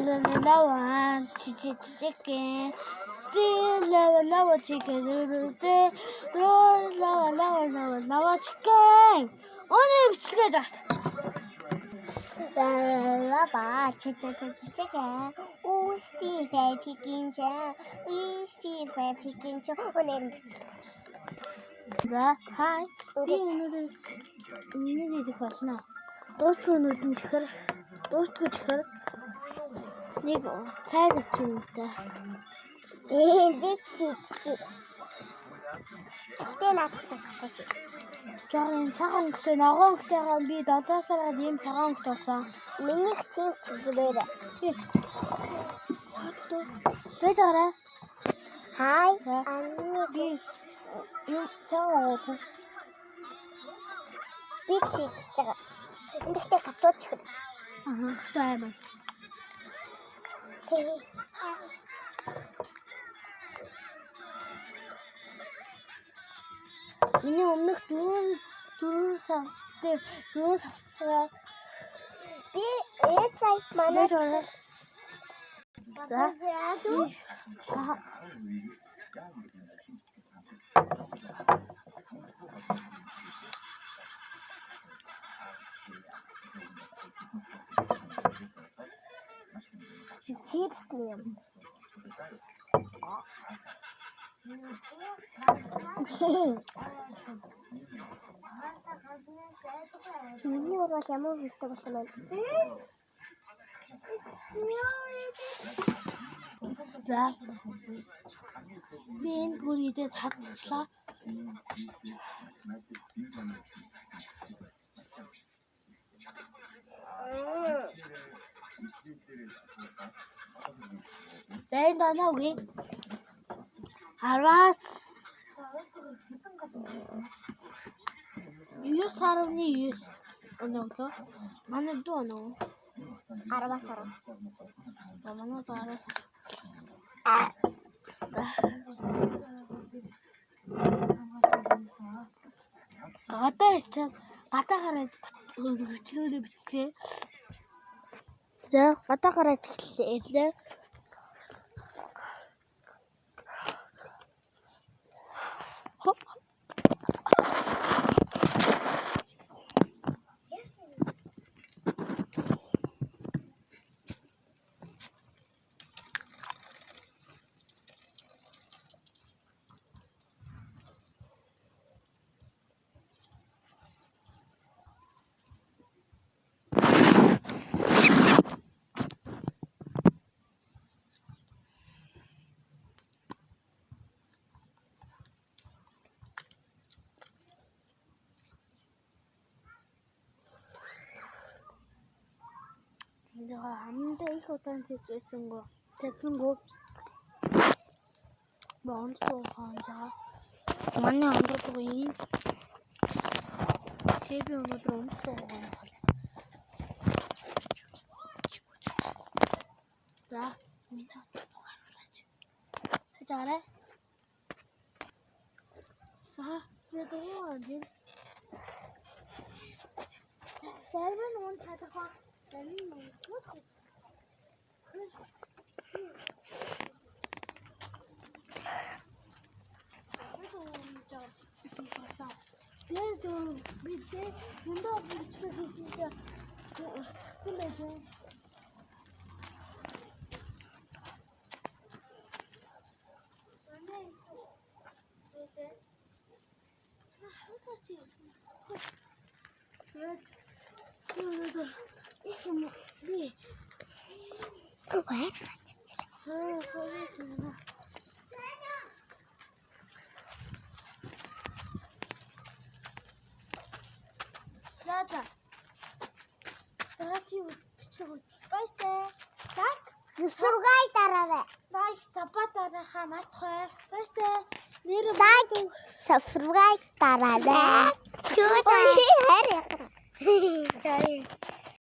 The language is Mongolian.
Lava chicken. Still lava chicken. Lava chicken. Only chicken just. Lava chicken. Oh, Steve chicken. We Steve chicken. Only За хай. Би өнөөдөр нэг question аа. Дуустгууд нь чихэр нэг цайг авч юм да. би чи. Тэ наадах гэж. Жаахан цагаан өнгөтэй ногоон өнгөтэйгаа би 7 сард ийм цагаан өнгөтэй болсон. Миний цэм чиглэлээр. Бэжаараа. Хай. Би юм цаа. Би чи чага. Эндээ катууч хэр. Таймаа. Миний өмнөх дөрөв сар би сайт манай чипс нэм. Миний урал ямар хэрэгтэй болсон бэ? За. Би энэ бүрийдээ цацлаа. Дэйн данаагүй. Араас 9.9 оноо. Манай дүү оноо. 10 сар. За манай дүү 10 сар. Гадаа гараад хөчлөөлөө бичлээ. За гадаа гараад эхэллээ. Амдаа их удаан зэжсэн гоо. Бонцоо хаанчаа. Манай амдаа ийм. Тэби өнөдөр онцоо гоо. За, минь харуулаач. Хажаарай. За, ядуу один. Сэлвэн он чадах. Сургай дараарай. Лайк сабатараа мартахай. Баяртай. Нэр Лайк сабскрайб дараарай. Чүү хараа.